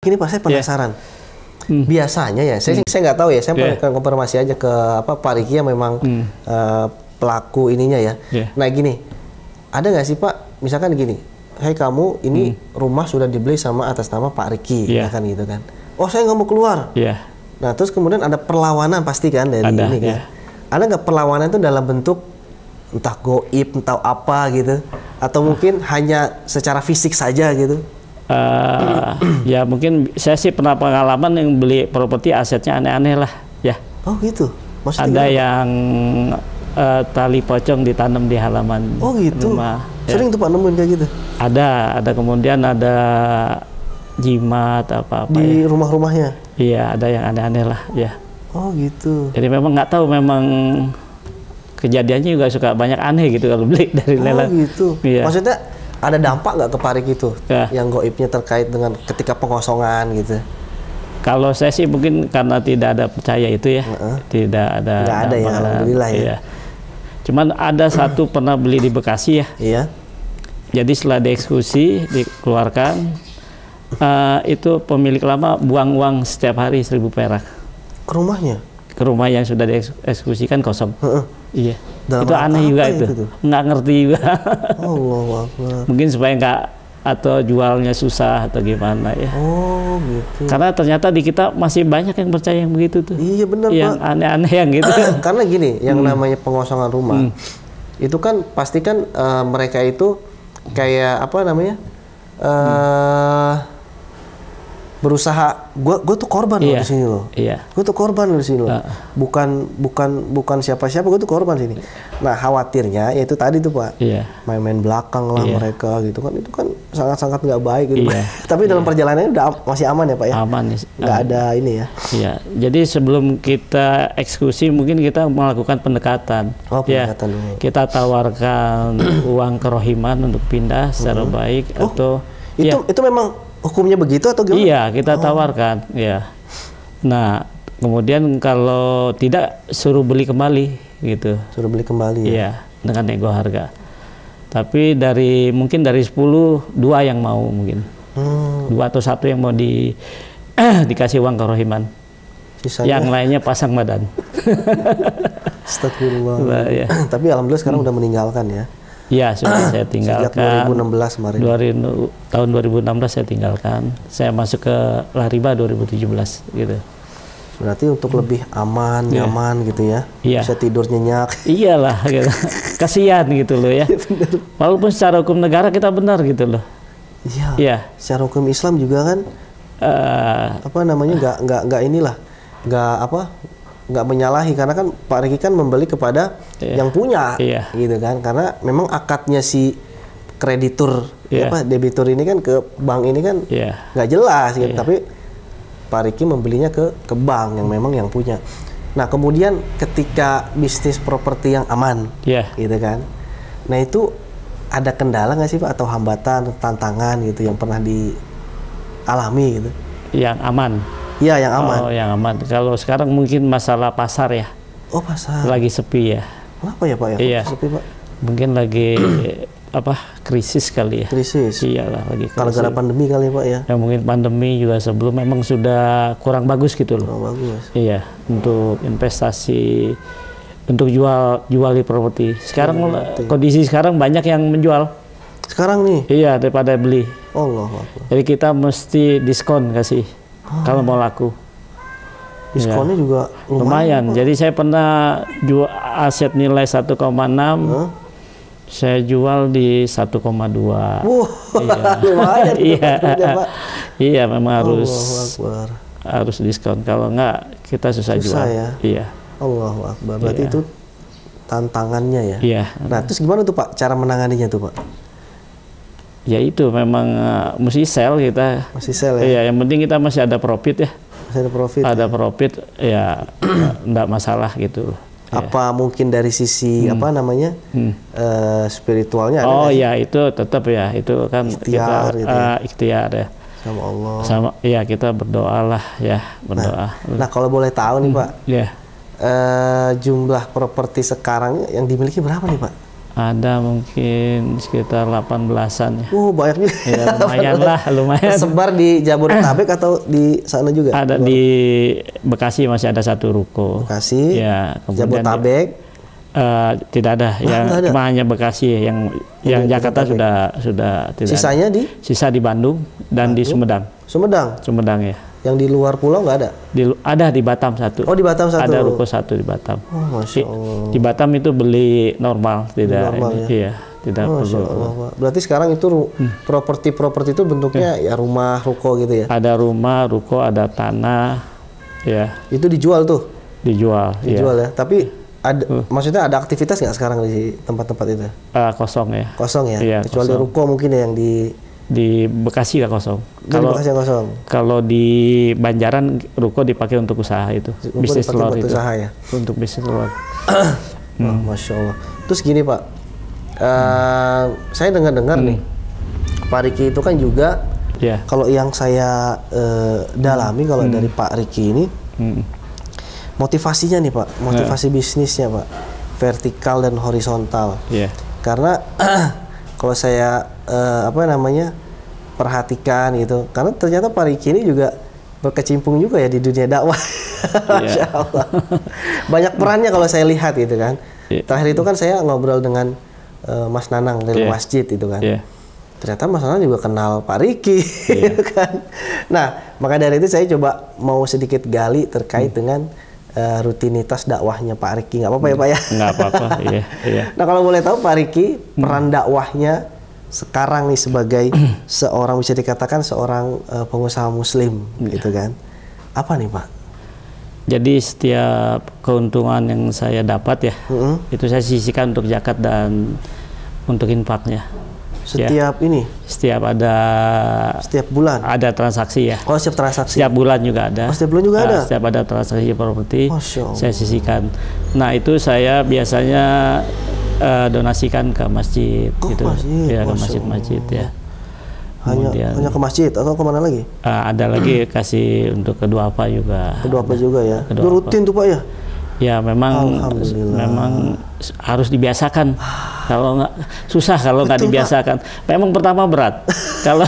Gini Pak, saya penasaran. Biasanya ya, saya nggak tahu ya, saya pengen konfirmasi aja ke Pak Riki yang memang pelaku ininya ya. Nah gini, ada nggak sih Pak, misalkan gini, hey kamu ini rumah sudah dibeli sama atas nama Pak Riki, ya kan gitu kan. Oh saya nggak mau keluar. Nah terus kemudian ada perlawanan pasti kan dari ini kan. Ada nggak perlawanan itu dalam bentuk entah goib, entah apa gitu, atau mungkin hanya secara fisik saja gitu? Ya mungkin saya sih pernah pengalaman yang beli properti asetnya aneh-aneh lah ya. Oh gitu. Maksudnya ada yang tali pocong ditanam di halaman rumah. Sering tuh Pak nemuin kayak gitu? Ada kemudian ada jimat apa-apa di rumah-rumahnya? Iya, ada yang aneh-aneh lah ya. Oh gitu. Jadi memang nggak tahu, memang kejadiannya juga suka banyak aneh gitu kalau beli dari lelang. Oh gitu. Iya. Maksudnya ada dampak nggak ke Pak Riki itu yang goibnya terkait dengan ketika pengosongan gitu? Kalau saya sih mungkin karena tidak ada percaya itu ya, tidak ada. Nggak ada ya, alhamdulillah ya. Iya. Cuman ada satu pernah beli di Bekasi ya. Iya. Jadi setelah dieksekusi, dikeluarkan, itu pemilik lama buang uang setiap hari 1.000 perak. Ke rumahnya? Ke rumah yang sudah dieksekusikan kosong. Iya. Dalam itu aneh juga itu. Nggak ngerti juga. Allahu Akbar. Mungkin supaya nggak, atau jualnya susah atau gimana ya. Oh gitu. Karena ternyata di kita masih banyak yang percaya yang begitu tuh. Iya benar Pak. Yang aneh-aneh yang gitu. Karena gini, yang namanya pengosongan rumah, itu kan pasti kan mereka itu kayak apa namanya, berusaha, gue tuh korban loh di sini loh. Gue tuh korban di sini loh. Bukan siapa-siapa, gue tuh korban sini. Nah khawatirnya yaitu tadi tuh Pak, main-main belakang lah mereka gitu kan, itu kan sangat-sangat nggak baik gitu. Tapi dalam perjalanannya udah masih aman ya Pak ya? Aman. Nggak ada ini ya? Iya. Jadi sebelum kita eksekusi mungkin kita melakukan pendekatan. Oh pendekatan dulu. Kita tawarkan uang kerohiman untuk pindah secara baik atau. Itu memang hukumnya begitu atau gimana? Iya, kita tawarkan, ya. Nah, kemudian kalau tidak suruh beli kembali, gitu. Suruh beli kembali ya? Iya, dengan nego harga. Tapi mungkin dari 10, 2 yang mau mungkin. 2 atau 1 yang mau dikasih uang kerohiman. Sisanya? Yang lainnya pasang badan. Astagfirullah. Nah, ya. Tapi alhamdulillah sekarang udah meninggalkan ya? Iya, sudah saya tinggalkan. Sejak 2016 kemarin. Tahun 2016 saya tinggalkan. Saya masuk ke Lariba 2017 gitu. Berarti untuk lebih aman, nyaman gitu ya. Bisa tidur nyenyak. Iyalah gitu. Kasihan gitu loh ya. Walaupun secara hukum negara kita benar gitu loh. Iya. Secara hukum Islam juga kan apa namanya nggak menyalahi, karena kan Pak Riki kan membeli kepada yang punya, gitu kan, karena memang akadnya si kreditur, debitur ini kan ke bank ini kan nggak jelas, gitu. Tapi Pak Riki membelinya ke bank yang memang yang punya. Nah kemudian ketika bisnis properti yang aman, gitu kan, nah itu ada kendala nggak sih Pak, atau hambatan, tantangan gitu yang pernah dialami gitu? Yang aman. Iya, yang aman. Oh, yang aman. Kalau sekarang mungkin masalah pasar ya. Oh, pasar. Lagi sepi ya. Kenapa ya, Pak ya? Iya. Sepi, Pak. Mungkin lagi krisis kali ya. Krisis. Iyalah, lagi krisis. Gara-gara pandemi kali ya, Pak ya. Ya mungkin pandemi juga sebelum memang sudah kurang bagus gitu loh. Kurang bagus. Iya, untuk investasi, untuk jual properti. Sekarang kondisi sekarang banyak yang menjual. Sekarang nih? Iya, daripada beli. Allah. Jadi kita mesti diskon kasih. Kalau mau laku, diskonnya juga lumayan. Jadi saya pernah jual aset nilai 1,6, saya jual di 1,2. Lumayan. Iya, memang harus diskon. Kalau enggak kita susah jual. Ya? Iya. Allahu Akbar. Berarti itu tantangannya ya. Iya. Nah, terus gimana tuh Pak cara menanganinya tuh Pak? Ya itu memang mesti sell kita. Masih sell ya? Iya, yang penting kita masih ada profit ya. Masih ada profit? Ada profit, ya enggak masalah gitu. Apa mungkin dari sisi apa namanya spiritualnya? Oh ya itu tetap ya, itu kan ikhtiar, kita gitu ya? Ikhtiar ya. Sama Allah. Iya kita berdoa lah ya, berdoa. Nah kalau boleh tahu nih Pak, ya. Jumlah properti sekarang yang dimiliki berapa nih Pak? Ada mungkin sekitar 18-an ya. Banyak juga. Ya, lumayan lah, lumayan. Tersebar di Jabodetabek atau di sana juga? Ada di Bekasi, masih ada satu ruko. Bekasi, ya, Jabodetabek. Tidak ada, cuma hanya Bekasi. Yang Jakarta sudah tidak. Sisanya ada. Sisa di Bandung dan di Sumedang. Sumedang ya. Yang di luar pulau nggak ada? Ada di Batam satu. Oh, di Batam satu. Ada ruko satu di Batam. Oh, Masya Allah. Di Batam itu beli normal, tidak normal, ini, ya? Iya, tidak perlu. Allah. Berarti sekarang itu properti itu bentuknya ya rumah, ruko gitu ya? Ada rumah, ruko, ada tanah, ya. Itu dijual tuh? Dijual ya. Tapi maksudnya ada aktivitas nggak sekarang di tempat-tempat itu? Kosong ya. Kosong ya? Iya, kecuali kosong. Ruko mungkin ya yang di Bekasi nggak kosong. Kalau di Banjaran ruko dipakai untuk usaha itu. Bisnis luar itu. Usaha ya? Untuk bisnis luar. Masya Allah. Terus gini Pak, saya dengar nih, Pak Riki itu kan juga, kalau yang saya dalami kalau dari Pak Riki ini, motivasinya nih Pak, motivasi bisnisnya Pak, vertikal dan horizontal. Karena kalau saya perhatikan gitu, karena ternyata Pak Riki ini juga berkecimpung juga ya di dunia dakwah. Masya Allah. Banyak perannya kalau saya lihat gitu kan. Terakhir itu kan saya ngobrol dengan Mas Nanang dari masjid itu kan. Ternyata Mas Nanang juga kenal Pak Riki gitu kan. Nah, maka dari itu saya coba mau sedikit gali terkait dengan rutinitas dakwahnya Pak Riki. Nggak apa-apa ya Pak ya? Nggak apa-apa, iya. Nah, kalau boleh tahu Pak Riki, peran dakwahnya sekarang nih sebagai seorang, bisa dikatakan seorang pengusaha muslim gitu kan. Apa nih Pak? Jadi setiap keuntungan yang saya dapat ya, itu saya sisihkan untuk zakat dan untuk infaknya. Setiap ini? Setiap bulan? Ada transaksi ya. Oh, setiap transaksi? Setiap bulan juga ada. Oh, setiap bulan juga ada? Setiap ada transaksi properti, saya sisihkan. Nah, itu saya biasanya donasikan ke masjid gitu. Ya, ke masjid-masjid ya. Hanya ke masjid atau kemana lagi? Ada lagi kasih untuk kedua apa juga. Kedua apa juga ya? Itu rutin tuh Pak ya? Ya memang harus dibiasakan. Kalau nggak susah kalau nggak dibiasakan. Memang pertama berat. Kalau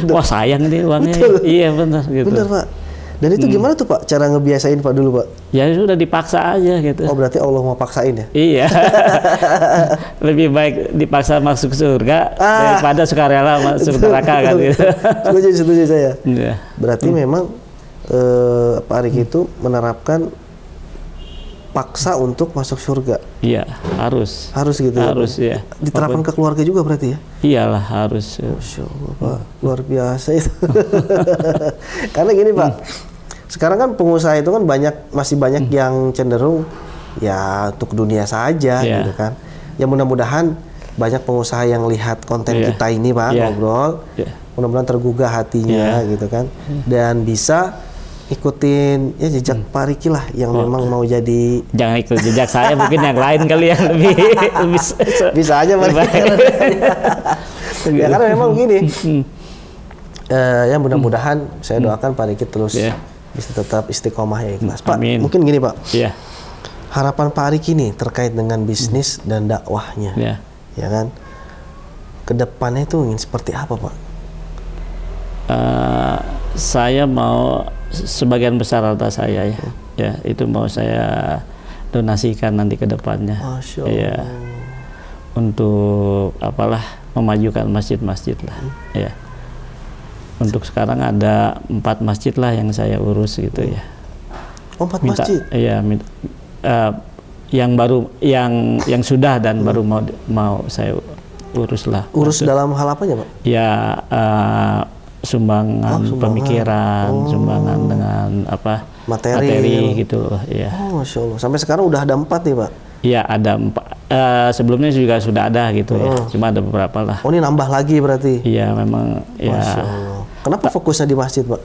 wah sayang nih uangnya. Iya benar gitu. Benar Pak. Dan itu gimana tuh Pak cara ngebiasain Pak dulu Pak? Ya sudah dipaksa aja gitu. Oh berarti Allah mau paksain ya? Iya. Lebih baik dipaksa masuk surga daripada sukarela masuk neraka kan gitu. Setuju saya. Berarti memang Pak Riki itu menerapkan paksa untuk masuk surga. Iya, harus. Harus gitu. Harus ya. Diterapkan ke keluarga juga berarti ya? Iyalah, harus. Masya Allah Pak, luar biasa itu. Karena gini Pak, sekarang kan pengusaha itu kan masih banyak yang cenderung ya untuk dunia saja gitu kan. Ya mudah-mudahan banyak pengusaha yang lihat konten kita ini Pak, ngobrol, mudah-mudahan tergugah hatinya gitu kan, dan bisa ikutin ya jejak Pak Riki lah yang memang mau jadi. Jangan ikut jejak saya, mungkin yang lain kali yang lebih bisa aja Pak. Ya karena memang gini, ya mudah-mudahan saya doakan Pak Riki terus bisa tetap istiqomah ya ikhlas. Pak, mungkin gini Pak, harapan Pak Riki nih terkait dengan bisnis dan dakwahnya, ya kan, kedepannya itu ingin seperti apa Pak? Saya mau sebagian besar harta saya ya itu mau saya donasikan nanti ke depannya. Masya Allah. Ya, untuk memajukan masjid-masjid lah ya. Untuk sekarang ada 4 masjid lah yang saya urus gitu ya. Oh, 4 masjid? Iya, yang baru yang sudah dan baru mau saya urus lah. Urus dalam hal apanya Pak? Ya sumbangan pemikiran, sumbangan dengan materi gitu ya. Oh, Masya Allah. Sampai sekarang udah ada 4 nih Pak? Iya ada 4. Sebelumnya juga sudah ada gitu ya. Cuma ada beberapa lah. Oh ini nambah lagi berarti? Iya memang. Masya Allah. Kenapa fokusnya di masjid Pak?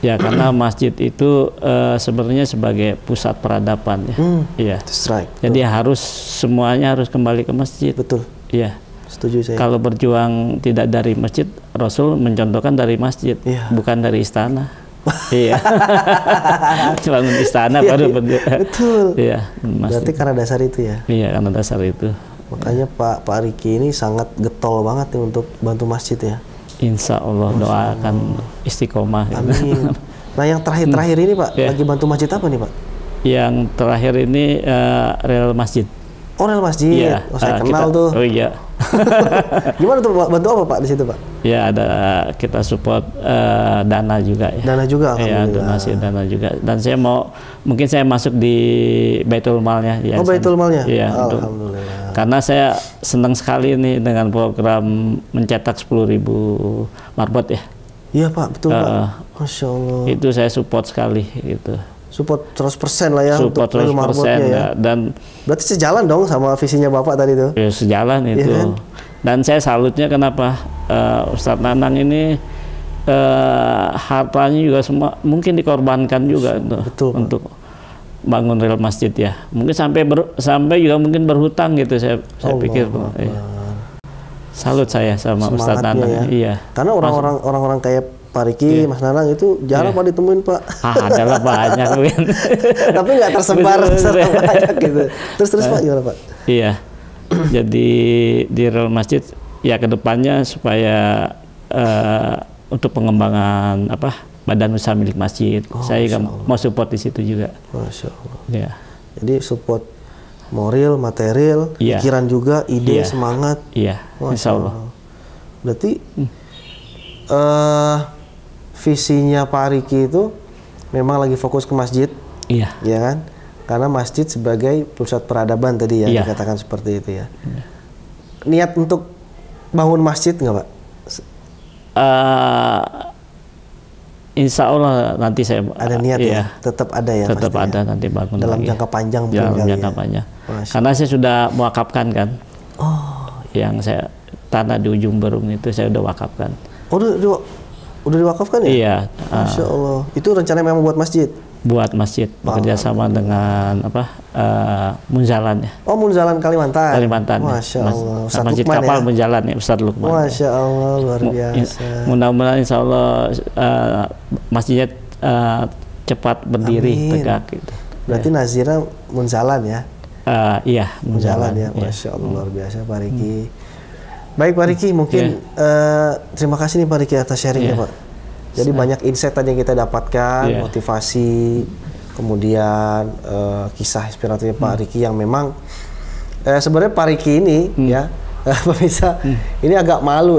Ya karena masjid itu sebenarnya sebagai pusat peradaban ya. Iya. Jadi semuanya harus kembali ke masjid. Betul. Iya. Setuju saya. Kalau berjuang tidak dari masjid, Rasul mencontohkan dari masjid, bukan dari istana. Iya. Bangun istana baru berjuang. Betul. Iya. Berarti karena dasar itu ya? Iya, karena dasar itu. Makanya Pak Riki ini sangat getol banget nih untuk bantu masjid ya. Insya Allah, doakan istiqomah. Amin. Nah yang terakhir ini Pak, lagi bantu masjid apa nih Pak? Yang terakhir ini rel masjid. Oh rel masjid, ya, saya kenal tuh. Oh iya. Gimana tuh bantu apa Pak di situ Pak? Ya ada kita support dana juga ya. Dana juga. Ya donasi dana juga. Dan saya mungkin saya masuk di Baitul Malnya. Ya, Baitul Malnya. Ya, alhamdulillah. Karena saya senang sekali nih dengan program mencetak 10.000 marbot ya. Iya Pak, betul Pak. Masya Allah. Itu saya support sekali gitu. Support 100% lah ya. Support 100% ya. Dan berarti sejalan dong sama visinya Bapak tadi tuh. Ya sejalan itu. Kan? Dan saya salutnya kenapa Ustadz Nanang ini hartanya juga semua mungkin dikorbankan juga untuk bangun rel masjid ya. Mungkin sampai juga mungkin berhutang gitu saya pikir. Salut saya sama Ustadz Nanang. Ya. Iya. Karena orang-orang kayak Pak Riki, Mas Nanang itu jarang Pak ditemuin Pak. Adalah banyak kan. Tapi nggak tersebar banyak gitu. Terus Pak gimana Pak? Iya. Jadi di rel masjid ya kedepannya supaya untuk pengembangan badan usaha milik masjid. Saya mau support di situ juga. Masya Allah. Ya. Jadi support moral, material, pikiran juga, ide, semangat. Iya. Insya Allah. Berarti visinya Pak Riki itu memang lagi fokus ke masjid, ya kan? Karena masjid sebagai pusat peradaban tadi ya, dikatakan seperti itu ya. Niat untuk bangun masjid nggak Pak? Insya Allah nanti saya ada niat ya, tetap ada ya. Tetap ada nanti bangun dalam lagi. Jangka panjang. Dalam jangka panjang. Karena saya sudah mewakafkan kan. Yang saya tanah di ujung Berung itu saya udah wakafkan. Udah diwakafkan ya? Iya. Masya Allah. Itu rencananya memang buat masjid? Buat masjid. Bekerja sama dengan Munzalan ya. Oh Munzalan Kalimantan? Kalimantan. Masya Allah. Masjid Kapal Munzalan ya, Ustadz Lukman. Masya Allah, luar biasa. Mudah-mudahan insya Allah masjidnya cepat berdiri, tegak gitu. Berarti nazirnya Munzalan ya? Iya, Munzalan ya. Masya Allah, luar biasa Pak Riki. Baik Pak Riki, mungkin terima kasih nih Pak Riki atas sharingnya Pak. Jadi banyak insight tadi yang kita dapatkan, motivasi, kemudian kisah inspiratifnya Pak Riki yang memang sebenarnya Pak Riki ini ya pemirsa ini agak malu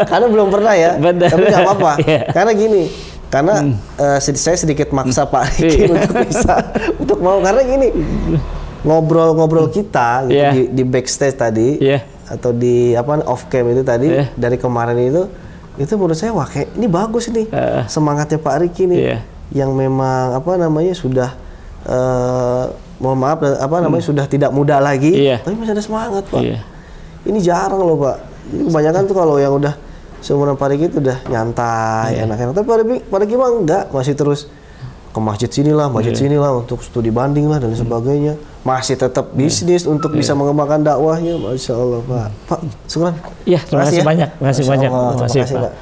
karena belum pernah ya, tapi nggak apa-apa. Karena gini, karena saya sedikit maksa Pak Riki untuk mau, karena gini ngobrol-ngobrol kita gitu, di backstage tadi. Atau di off cam itu tadi dari kemarin itu menurut saya wah kayak ini bagus nih semangatnya Pak Riki nih yang memang sudah mohon maaf sudah tidak muda lagi tapi masih ada semangat Pak. Ini jarang loh Pak. Ini kebanyakan tuh kalau yang udah seumuran Pak Riki itu udah nyantai enak-enak, tapi Pak Riki mah enggak, masih terus ke masjid sinilah untuk studi banding lah dan sebagainya. Masih tetap bisnis untuk bisa mengembangkan dakwahnya. Masya Allah Pak. Pak, syukur. Iya, terima kasih banyak. Terima kasih banyak. Terima kasih Pak.